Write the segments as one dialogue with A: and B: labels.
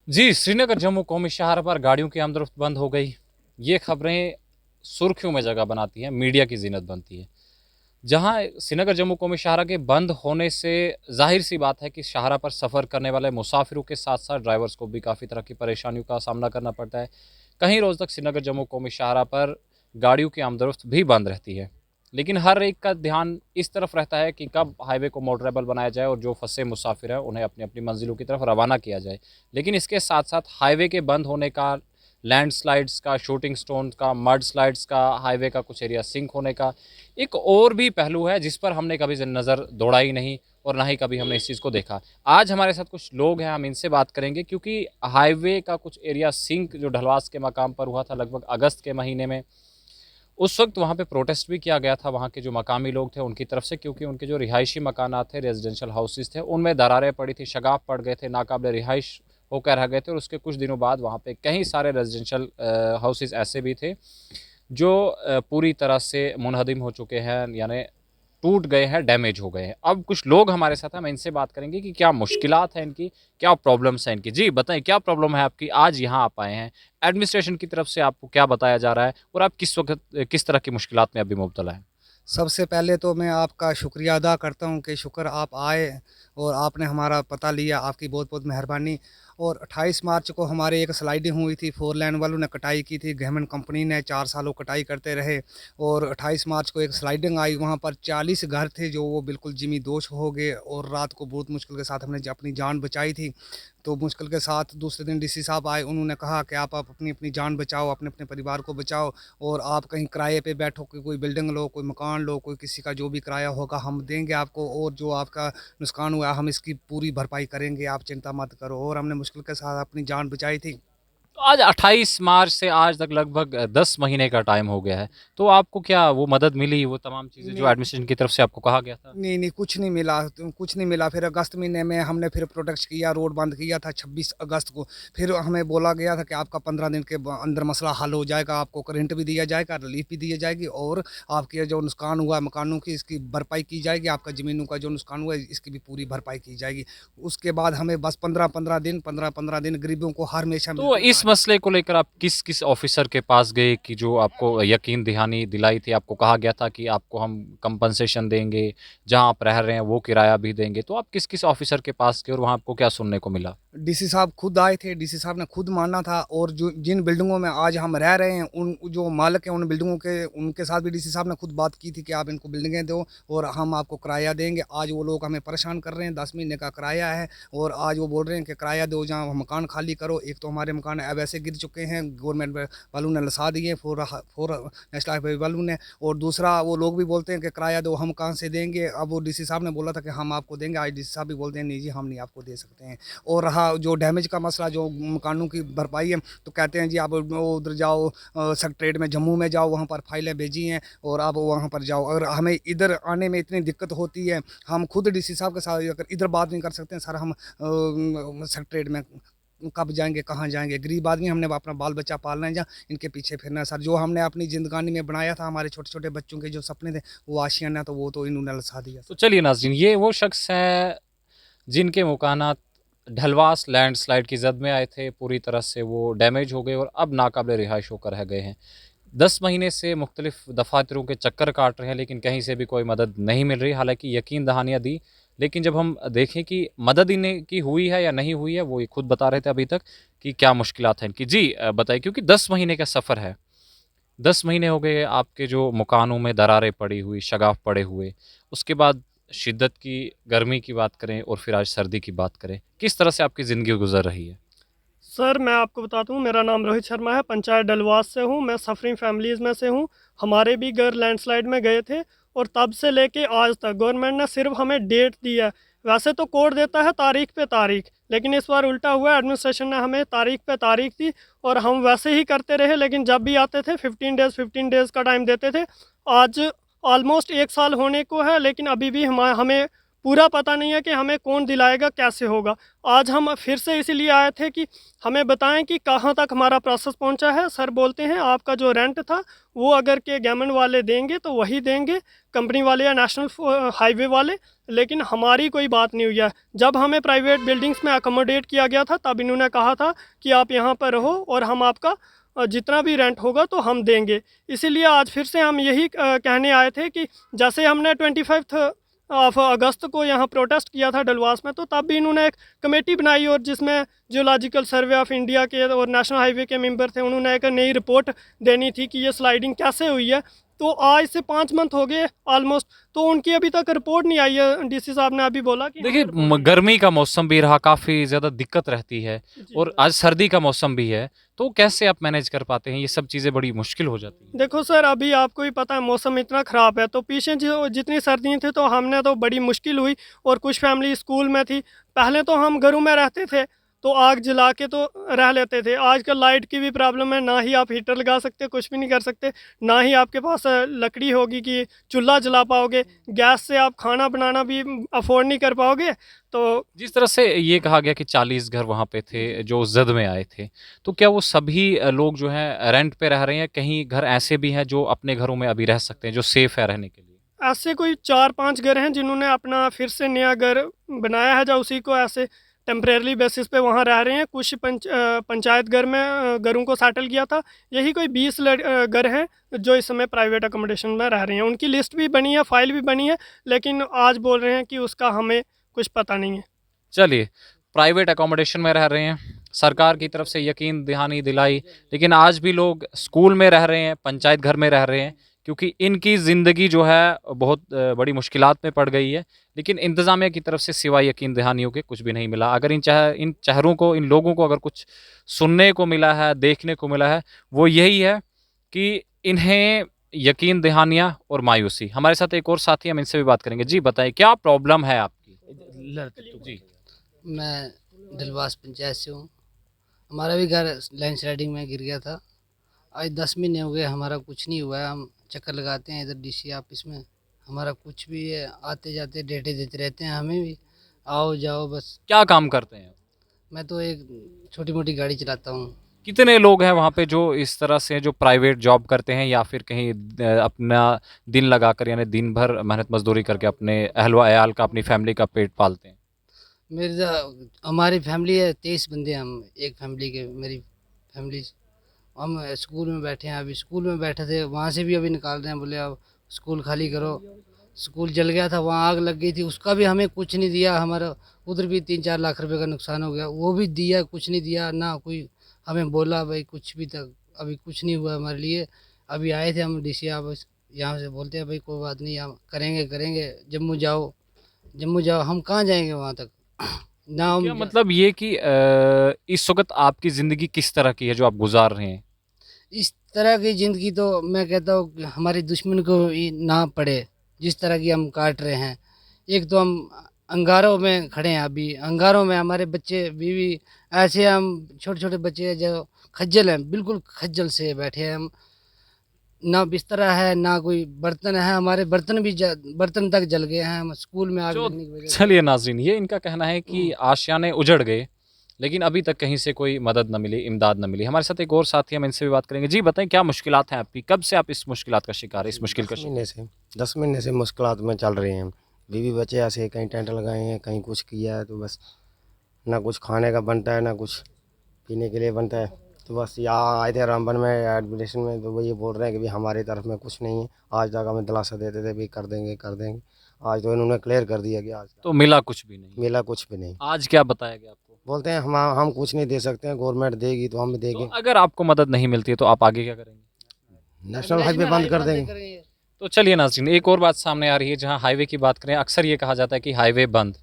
A: जी, श्रीनगर जम्मू कौमी शाहरा पर गाड़ियों की आमदोरफ्त बंद हो गई। ये खबरें सुर्खियों में जगह बनाती हैं, मीडिया की ज़ीनत बनती है। जहाँ श्रीनगर जम्मू कौमी शाहरा के बंद होने से ज़ाहिर-सी बात है कि शाहरा पर सफ़र करने वाले मुसाफिरों के साथ-साथ ड्राइवर्स को भी काफ़ी तरह की परेशानियों का सामना करना पड़ता है। कई रोज़ तक श्रीनगर जम्मू कौमी शाहरा पर गाड़ियों की आमदोरफ्त भी बंद रहती है। लेकिन हर एक का ध्यान इस तरफ रहता है कि कब हाईवे को मोटरेबल बनाया जाए और जो फँसे मुसाफिर हैं, उन्हें अपनी-अपनी मंज़िलों की तरफ रवाना किया जाए। लेकिन इसके साथ-साथ हाईवे के बंद होने का, लैंडस्लाइड्स का, शूटिंग स्टोन्स का, मड स्लाइड्स का, हाईवे का कुछ एरिया सिंक होने का, एक और भी पहलू है जिस पर हमने कभी नज़र दौड़ाई नहीं और ना ही कभी हमने इस चीज़ को देखा। आज हमारे साथ कुछ लोग हैं, हम इनसे बात करेंगे क्योंकि हाईवे का कुछ एरिया सिंक जो ढलवास के मकाम पर हुआ था लगभग अगस्त के महीने में, उस वक़्त वहाँ पे प्रोटेस्ट भी किया गया था वहाँ के जो मकामी लोग थे उनकी तरफ से, क्योंकि उनके जो रिहायशी मकानात थे, रेज़िडेंशियल हाउसेज़ थे, उनमें दरारें पड़ी थी, शगाफ पड़ गए थे, नाकाबिले रिहाइश होकर रह गए थे और उसके कुछ दिनों बाद वहाँ पे कई सारे रेज़िडेंशियल हाउसेज़ ऐसे भी थे जो पूरी तरह से मुनहदिम हो चुके हैं, यानी टूट गए हैं, डैमेज हो गए हैं। अब कुछ लोग हमारे साथ हैं, हम इनसे बात करेंगे कि क्या मुश्किलात हैं इनकी, क्या प्रॉब्लम्स हैं इनकी। जी, बताएँ क्या प्रॉब्लम है आपकी? आज यहाँ आप आए हैं, एडमिनिस्ट्रेशन की तरफ से आपको क्या बताया जा रहा है और आप किस वक़्त किस तरह की मुश्किलात में अभी मुब्तला हैं?
B: सबसे पहले तो मैं आपका शुक्रिया अदा करता हूँ कि शुक्र आप आए और आपने हमारा पता लिया, आपकी बहुत-बहुत मेहरबानी। और 28 मार्च को हमारे एक स्लाइडिंग हुई थी, 4 लेन वालों ने कटाई की थी, गवर्नमेंट कंपनी ने 4 सालों कटाई करते रहे। और 28 मार्च को एक स्लाइडिंग आई, वहाँ पर 40 घर थे जो वो बिल्कुल ज़मींदोज़ हो गए और रात को बहुत मुश्किल के साथ हमने अपनी जान बचाई थी। तो मुश्किल के साथ दूसरे दिन डीसी साहब आए, उन्होंने कहा कि आप अपनी-अपनी जान बचाओ, अपने-अपने परिवार को बचाओ और आप कहीं किराए पे बैठो, कोई बिल्डिंग लो, कोई मकान लो, कोई किसी का जो भी किराया होगा हम देंगे आपको और जो आपका नुकसान हुआ हम इसकी पूरी भरपाई करेंगे, आप चिंता मत करो। और हमने मुश्किल के साथ अपनी जान बचाई थी।
A: तो आज 28 मार्च से आज तक लगभग 10 महीने का टाइम हो गया है। तो आपको क्या वो मदद मिली, वो तमाम चीज़ें जो
B: नहीं,
A: एडमिनिस्ट्रेशन की तरफ से आपको कहा गया था?
B: नहीं, नहीं, कुछ नहीं मिला, तो कुछ नहीं मिला। फिर अगस्त महीने में हमने फिर प्रोटेस्ट किया, रोड बंद किया था 26 अगस्त को। फिर हमें बोला गया था कि आपका 15 दिन के अंदर मसला हल हो जाएगा, आपको करंट भी दिया जाएगा, रिलीफ भी दी जाएगी और आपके जो नुकसान हुआ है मकानों की, इसकी भरपाई की जाएगी, आपका ज़मीनों का जो नुकसान हुआ है, इसकी भी पूरी भरपाई की जाएगी। उसके बाद हमें बस 15-15 दिन गरीबों को हर हमेशा
A: तो
B: मिलते
A: इस मसले को लेकर आप किस-किस ऑफ़िसर के पास गए कि जो आपको यकीन दहानी दिलाई थी? आपको कहा गया था कि आपको हम कंपनसेशन देंगे, जहाँ आप रह रहे हैं वो किराया भी देंगे। तो आप किस-किस ऑफ़िसर के पास गए और वहाँ आपको क्या सुनने को मिला?
B: डीसी साहब खुद आए थे, डीसी साहब ने खुद माना था और जो जिन बिल्डिंगों में आज हम रह रहे हैं, उन जो मालिक हैं उन बिल्डिंगों के, उनके साथ भी डीसी साहब ने खुद बात की थी कि आप इनको बिल्डिंगें दो और हम आपको किराया देंगे। आज वो लोग हमें परेशान कर रहे हैं, 10 महीने का किराया है और आज वो बोल रहे हैं कि किराया दो, जहाँ मकान खाली करो। एक तो हमारे मकान अब ऐसे गिर चुके हैं, गवर्नमेंट वालों ने लसा दिए, फोर नेशनल हाईवे वालों ने। और दूसरा वो लोग भी बोलते हैं कि किराया दो, हम कहाँ से देंगे। अब वो डीसी साहब ने बोला था कि हम आपको देंगे, आज डीसी साहब भी बोलते हैं नहीं जी, हम नहीं आपको दे सकते हैं। और रहा जो डैमेज का मसला, जो मकानों की भरपाई है, तो कहते हैं जी आप वो उधर जाओ, सेक्रेटेरिएट में जम्मू में जाओ, वहाँ पर फाइलें भेजी हैं और आप वहाँ पर जाओ। अगर हमें इधर आने में इतनी दिक्कत होती है, हम खुद डीसी साहब के साथ अगर इधर बात नहीं कर सकते हैं सर, हम सेक्रेटेरिएट में कब जाएँगे, कहाँ जाएँगे? गरीब आदमी, हमने अपना बाल-बच्चा पालना है, जहाँ इनके पीछे फिरना है सर। जो हमने अपनी ज़िंदगानी में बनाया था, हमारे छोटे-छोटे बच्चों के जो सपने थे, वो आशियाना तो वो तो इन्होंने लसा दिया
A: तो
B: सर।
A: चलिए नाज़रीन, ये वो शख्स हैं जिनके मकानात ढलवास लैंडस्लाइड की ज़द में आए थे, पूरी तरह से वो डैमेज हो गए और अब नाकाबिले रिहाइश होकर रह गए हैं। 10 महीने से मुख्तलिफ दफ़ातरों के चक्कर काट रहे हैं, लेकिन कहीं से भी कोई मदद नहीं मिल रही। हालाँकि यकीन दहानियाँ दी, लेकिन जब हम देखें कि मदद इन्हें की हुई है या नहीं हुई है, वो ये खुद बता रहे थे अभी तक कि क्या मुश्किलात हैं इनकी। जी बताइए, क्योंकि 10 महीने का सफ़र है। 10 महीने हो गए आपके जो मकानों में दरारें पड़ी हुई, शगाफ पड़े हुए। उसके बाद शिद्दत की गर्मी की बात करें और फिर आज सर्दी की बात करें। किस तरह से आपकी ज़िंदगी गुज़र रही है?
C: सर, मैं आपको बताता हूँ, मेरा नाम रोहित शर्मा है, पंचायत डलवास से हूँ, मैं सफ़रिंग फैमिलीज़ में से हूँ। हमारे भी घर लैंडस्लाइड में गए थे और तब से लेके आज तक गवर्नमेंट ने सिर्फ हमें डेट दी है। वैसे तो कोड देता है तारीख पे तारीख, लेकिन इस बार उल्टा हुआ, एडमिनिस्ट्रेशन ने हमें तारीख पे तारीख दी और हम वैसे ही करते रहे। लेकिन जब भी आते थे 15 डेज़ का टाइम देते थे। आज ऑलमोस्ट 1 साल होने को है, लेकिन अभी भी हमें पूरा पता नहीं है कि हमें कौन दिलाएगा, कैसे होगा। आज हम फिर से इसीलिए आए थे कि हमें बताएं कि कहाँ तक हमारा प्रोसेस पहुंचा है। सर बोलते हैं आपका जो रेंट था वो अगर के गवर्नमेंट वाले देंगे तो वही देंगे, कंपनी वाले या नेशनल हाईवे वाले, लेकिन हमारी कोई बात नहीं हुई है। जब हमें प्राइवेट बिल्डिंग्स में अकोमोडेट किया गया था तब इन्होंने कहा था कि आप यहाँ पर रहो और हम आपका जितना भी रेंट होगा तो हम देंगे। इसीलिए आज फिर से हम यही कहने आए थे कि जैसे हमने 25 ऑफ अगस्त को यहाँ प्रोटेस्ट किया था डलवास में, तो तब भी इन्होंने एक कमेटी बनाई और जिसमें जियोलॉजिकल सर्वे ऑफ इंडिया के और नेशनल हाईवे के मेंबर थे। उन्होंने एक नई रिपोर्ट देनी थी कि ये स्लाइडिंग कैसे हुई है। तो आज से 5 मंथ हो गए ऑलमोस्ट, तो उनकी अभी तक रिपोर्ट नहीं आई है। डीसी साहब ने अभी बोला कि
A: देखिए गर्मी का मौसम भी रहा, काफ़ी ज़्यादा दिक्कत रहती है
C: जी।
A: और आज सर्दी का मौसम भी है, तो कैसे आप मैनेज कर पाते हैं? ये सब चीज़ें बड़ी मुश्किल हो जाती हैं।
C: देखो सर, अभी आपको ही पता है मौसम इतना ख़राब है, तो पीछे जो जितनी सर्दियाँ थी तो हमने तो बड़ी मुश्किल हुई और कुछ फैमिली स्कूल में थी। पहले तो हम घरों में रहते थे तो आग जला के तो रह लेते थे। आजकल लाइट की भी प्रॉब्लम है, ना ही आप हीटर लगा सकते, कुछ भी नहीं कर सकते, ना ही आपके पास लकड़ी होगी कि चूल्हा जला पाओगे। गैस से आप खाना बनाना भी अफोर्ड नहीं कर पाओगे। तो
A: जिस तरह से ये कहा गया कि 40 घर वहाँ पे थे जो जद में आए थे, तो क्या वो सभी लोग जो हैं रेंट पे रह रहे हैं? कहीं घर ऐसे भी हैं जो अपने घरों में अभी रह सकते हैं, जो सेफ है रहने के लिए?
C: ऐसे कोई 4-5 घर हैं जिन्होंने अपना फिर से नया घर बनाया है, जो उसी को ऐसे टेम्परेरी बेसिस पे वहाँ रह रहे हैं। कुछ पंचायत घर में घरों को सेटल किया था। यही कोई 20 घर हैं जो इस समय प्राइवेट अकोमोडेशन में रह रहे हैं। उनकी लिस्ट भी बनी है, फाइल भी बनी है, लेकिन आज बोल रहे हैं कि उसका हमें कुछ पता नहीं है।
A: चलिए, प्राइवेट अकोमोडेशन में रह रहे हैं, सरकार की तरफ से यकीन दहानी दिलाई, लेकिन आज भी लोग स्कूल में रह रहे हैं, पंचायत घर में रह रहे हैं, क्योंकि इनकी ज़िंदगी जो है बहुत बड़ी मुश्किलात में पड़ गई है। लेकिन इंतज़ामिया की तरफ से सिवाय यकीन दहानियों के कुछ भी नहीं मिला। अगर इन चेहरों को, इन लोगों को अगर कुछ सुनने को मिला है, देखने को मिला है, वो यही है कि इन्हें यकीन दहानियाँ और मायूसी। हमारे साथ एक और साथी, हम इनसे भी बात करेंगे। जी बताइए, क्या प्रॉब्लम है आपकी? जी।
D: मैं दिलवास पंचायत से हूँ। हमारा भी घर लैंडस्लाइडिंग में गिर गया था। आज 10 महीने हो गए, हमारा कुछ नहीं हुआ है। हम चक्कर लगाते हैं इधर डीसी ऑफिस में, हमारा कुछ भी है, आते जाते डेटे देते रहते हैं, हमें भी आओ जाओ बस।
A: क्या काम करते हैं?
D: मैं तो एक छोटी मोटी गाड़ी चलाता हूँ।
A: कितने लोग हैं वहाँ पे जो इस तरह से जो प्राइवेट जॉब करते हैं या फिर कहीं अपना दिन लगाकर, यानी दिन भर मेहनत मजदूरी करके अपने अहल व अयाल का, अपनी फैमिली का पेट पालते हैं?
D: हमारी फैमिली है 23 बंदे हैं हम, एक फैमिली के, मेरी फैमिली। हम स्कूल में बैठे हैं, अभी स्कूल में बैठे थे, वहाँ से भी अभी निकाल रहे हैं, बोले अब स्कूल खाली करो। स्कूल जल गया था, वहाँ आग लग गई थी, उसका भी हमें कुछ नहीं दिया। हमारा उधर भी 3-4 लाख रुपए का नुकसान हो गया, वो भी दिया, कुछ नहीं दिया ना। कोई हमें बोला भाई कुछ भी, तक अभी कुछ नहीं हुआ हमारे लिए। अभी आए थे हम डीसी ऑफिस, यहाँ से बोलते हैं भाई कोई बात नहीं, हम करेंगे, जम्मू जाओ। हम कहाँ जाएंगे वहाँ तक ना हम।
A: क्या मतलब ये कि इस वक्त आपकी ज़िंदगी किस तरह की है जो आप गुजार रहे हैं?
D: इस तरह की ज़िंदगी तो मैं कहता हूँ कि हमारे दुश्मन को ही ना पड़े, जिस तरह की हम काट रहे हैं। एक तो हम अंगारों में खड़े हैं, अभी अंगारों में हमारे बच्चे बीवी, ऐसे हम छोटे छोटे बच्चे हैं जो खज्जल हैं, बिल्कुल खज्जल से बैठे हैं हम। ना बिस्तरा है, ना कोई बर्तन है, हमारे बर्तन भी बर्तन तक जल गए हैं, हम स्कूल में आग
A: जो
D: लगने की वजह से।
A: चलिए नाज़रीन, ये इनका कहना है कि आशियाने उजड़ गए, लेकिन अभी तक कहीं से कोई मदद न मिली, इमदाद न मिली। हमारे साथ एक और साथी, हम इनसे भी बात करेंगे। जी बताएं, क्या मुश्किलात हैं आपकी? कब से आप इस मुश्किलात का शिकार है, इस मुश्किल का शिकार?
E: 10 महीने से मुश्किलात में चल रहे हैं। बीवी बच्चे ऐसे कहीं टेंट लगाए हैं, कहीं कुछ किया है, तो बस ना कुछ खाने का बनता है, ना कुछ पीने के लिए बनता है। तो बस यहाँ आए थे रामबन में एडमिशन में, तो वो ये बोल रहे हैं कि भाई हमारी तरफ में कुछ नहीं है। आज तक हमें दिलासा देते थे भी कर देंगे। आज तो इन्होंने क्लियर कर दिया कि आज
A: तो मिला कुछ भी नहीं?
E: मिला कुछ भी नहीं।
A: आज क्या बताया गया आपको?
E: बोलते हैं हम कुछ नहीं दे सकते हैं, गवर्नमेंट देगी तो हम भी
A: तो
E: देंगे।
A: अगर आपको मदद नहीं मिलती है तो आप आगे क्या करेंगे?
E: नेशनल हाईवे बंद कर देंगे।
A: तो चलिए नाज़रीन, एक और बात सामने आ रही है। जहां हाईवे की बात करें, अक्सर ये कहा जाता है कि हाईवे बंद,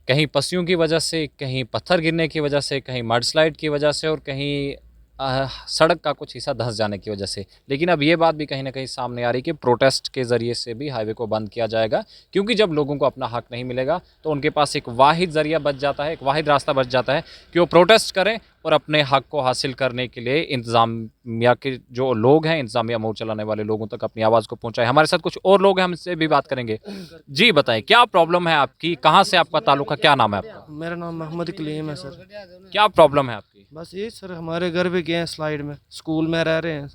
A: कहीं पस्सियों की वजह से, कहीं पत्थर गिरने की वजह से, कहीं मड स्लाइड की वजह से और कहीं सड़क का कुछ हिस्सा धंस जाने की वजह से। लेकिन अब ये बात भी कहीं ना कहीं सामने आ रही कि प्रोटेस्ट के ज़रिए से भी हाईवे को बंद किया जाएगा, क्योंकि जब लोगों को अपना हक नहीं मिलेगा तो उनके पास एक वाहिद ज़रिया बच जाता है, एक वाहिद रास्ता बच जाता है कि वो प्रोटेस्ट करें और अपने हक को हासिल करने के लिए इंतज़ामिया के जो लोग हैं, इंतज़ामिया मोर्चा चलाने वाले लोगों तक अपनी आवाज़ को पहुँचाएं। हमारे साथ कुछ और लोग हैं, हमसे भी बात करेंगे। जी बताएं, क्या प्रॉब्लम है आपकी, कहाँ से आपका ताल्लुक है, क्या नाम है आपका?
F: मेरा नाम मोहम्मद कलीम है सर।
A: क्या प्रॉब्लम है आपकी?
F: बस ये सर, हमारे घर भी गए हैं स्लाइड में, स्कूल में रह रहे हैं,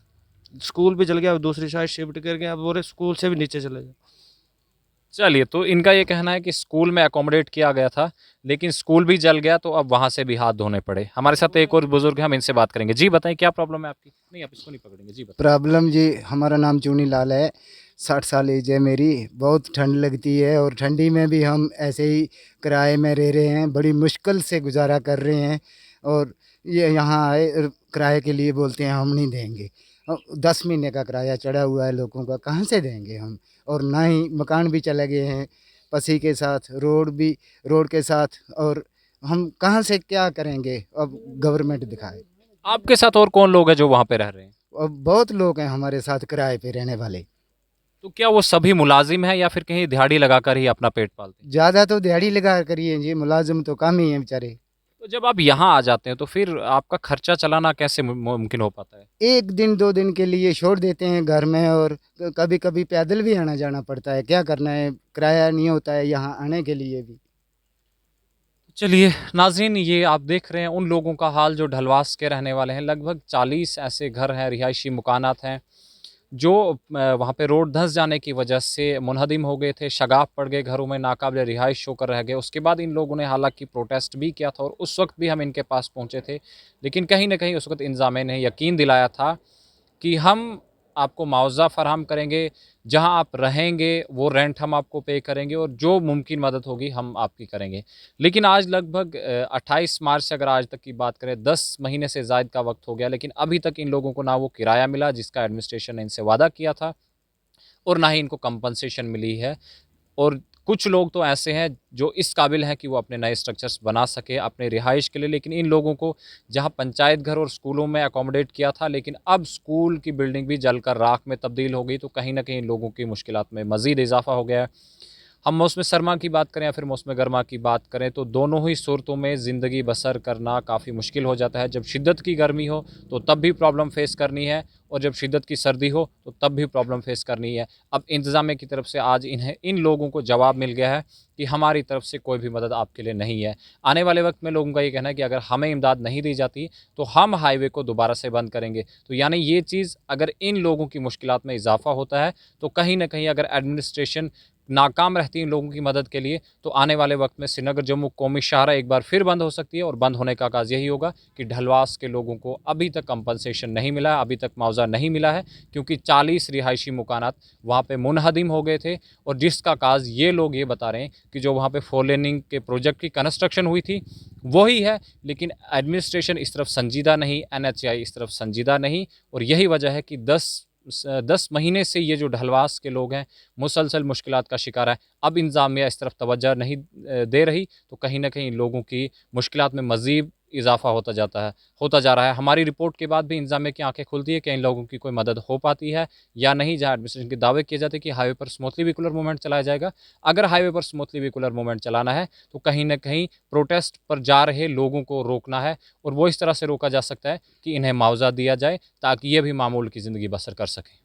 F: स्कूल भी जल गया, अब दूसरी साइड शिफ्ट कर गए, अब बोले स्कूल से भी नीचे चले जाओ।
A: चलिए, तो इनका ये कहना है कि स्कूल में अकोमोडेट किया गया था, लेकिन स्कूल भी जल गया तो अब वहाँ से भी हाथ धोने पड़े। हमारे साथ एक और बुजुर्ग है, हम इनसे बात करेंगे। जी बताएं, क्या प्रॉब्लम है आपकी? नहीं, आप इसको नहीं पकड़ेंगे। जी बताएं।
G: प्रॉब्लम जी, हमारा नाम चूनी लाल है, 60 साल एज है मेरी। बहुत ठंड लगती है और ठंडी में भी हम ऐसे ही किराए में रह रहे हैं, बड़ी मुश्किल से गुजारा कर रहे हैं। और ये यहाँ आए किराए के लिए बोलते हैं हम नहीं देंगे। 10 महीने का किराया चढ़ा हुआ है लोगों का, कहाँ से देंगे हम? और ना ही मकान भी चले गए हैं पसी के साथ, रोड के साथ, और हम कहाँ से क्या करेंगे? अब गवर्नमेंट दिखाए।
A: आपके साथ और कौन लोग हैं जो वहाँ पे रह रहे हैं?
G: और बहुत लोग हैं हमारे साथ किराए पे रहने वाले।
A: तो क्या वो सभी मुलाजिम हैं या फिर कहीं दिहाड़ी लगाकर ही अपना पेट पालते हैं?
G: ज़्यादा तो दिहाड़ी लगा करिए जी, मुलाजिम तो कम ही हैं बेचारे।
A: तो जब आप यहाँ आ जाते हैं तो फिर आपका खर्चा चलाना कैसे मुमकिन हो पाता है?
G: 1 दिन 2 दिन के लिए छोड़ देते हैं घर में, और कभी कभी पैदल भी आना जाना पड़ता है। क्या करना है, किराया नहीं होता है यहाँ आने के लिए भी।
A: चलिए नाज़रीन, ये आप देख रहे हैं उन लोगों का हाल जो ढलवास के रहने वाले हैं। लगभग 40 ऐसे घर हैं, रिहायशी मकानात हैं, जो वहाँ पे रोड धंस जाने की वजह से मुनहदिम हो गए थे, शगाफ पड़ गए, घरों में नाकाबिले रिहाइश होकर रह गए। उसके बाद इन लोगों ने हालांकि प्रोटेस्ट भी किया था और उस वक्त भी हम इनके पास पहुँचे थे, लेकिन कहीं ना कहीं उस वक्त इंतज़ामिया ने यकीन दिलाया था कि हम आपको मुआवजा फराहम करेंगे, जहां आप रहेंगे वो रेंट हम आपको पे करेंगे और जो मुमकिन मदद होगी हम आपकी करेंगे। लेकिन आज लगभग 28 मार्च से अगर आज तक की बात करें, 10 महीने से ज़ायद का वक्त हो गया, लेकिन अभी तक इन लोगों को ना वो किराया मिला जिसका एडमिनिस्ट्रेशन ने इनसे वादा किया था, और ना ही इनको कंपनसेशन मिली है। और कुछ लोग तो ऐसे हैं जो इस काबिल हैं कि वो अपने नए स्ट्रक्चर्स बना सके अपने रिहाइश के लिए, लेकिन इन लोगों को जहां पंचायत घर और स्कूलों में अकोमोडेट किया था, लेकिन अब स्कूल की बिल्डिंग भी जलकर राख में तब्दील हो गई, तो कहीं ना कहीं लोगों की मुश्किलात में मज़ीद इजाफा हो गया है। हम मौसम सरमा की बात करें या फिर मौसम गर्मा की बात करें, तो दोनों ही सूरतों में ज़िंदगी बसर करना काफ़ी मुश्किल हो जाता है। जब शिद्दत की गर्मी हो तो तब भी प्रॉब्लम फेस करनी है, और जब शिद्दत की सर्दी हो तो तब भी प्रॉब्लम फेस करनी है। अब इंतज़ामिया की तरफ से आज इन लोगों को जवाब मिल गया है कि हमारी तरफ से कोई भी मदद आपके लिए नहीं है। आने वाले वक्त में लोगों का ये कहना है कि अगर हमें इमदाद नहीं दी जाती तो हम हाईवे को दोबारा से बंद करेंगे। तो यानी ये चीज़, अगर इन लोगों की मुश्किलात में इजाफा होता है तो कहीं ना कहीं अगर एडमिनिस्ट्रेशन नाकाम रहती है इन लोगों की मदद के लिए, तो आने वाले वक्त में श्रीनगर जम्मू कौमी शाहरा एक बार फिर बंद हो सकती है। और बंद होने का काज यही होगा कि ढलवास के लोगों को अभी तक कंपनसेशन नहीं मिला है, अभी तक मुआवजा नहीं मिला है, क्योंकि 40 रिहायशी मकानात वहाँ पे मुनहदिम हो गए थे। और जिसका काज ये लोग ये बता रहे हैं कि जो वहाँ पे 4 लेनिंग के प्रोजेक्ट की कंस्ट्रक्शन हुई थी वही है, लेकिन एडमिनिस्ट्रेशन इस तरफ संजीदा नहीं, NHAI इस तरफ संजीदा नहीं। और यही वजह है कि 10 महीने से ये जो ढलवास के लोग हैं मुसलसल मुश्किलात का शिकार है। अब इंतज़ामिया इस तरफ तवज्जो नहीं दे रही, तो कहीं ना कहीं लोगों की मुश्किलात में मज़ीद इजाफा होता जा रहा है। हमारी रिपोर्ट के बाद भी इंतज़ामिया की आंखें खुलती है कि इन लोगों की कोई मदद हो पाती है या नहीं। जहां एडमिनिस्ट्रेशन के दावे किए जाते हैं कि हाईवे पर स्मूथली व्हीकुलर मूवमेंट चलाया जाएगा, अगर हाईवे पर स्मूथली व्हीकुलर मूवमेंट चलाना है तो कहीं ना कहीं प्रोटेस्ट पर जा रहे लोगों को रोकना है, और वो इस तरह से रोका जा सकता है कि इन्हें मुआवजा दिया जाए ताकि ये भी मामूल की ज़िंदगी बसर कर सकें।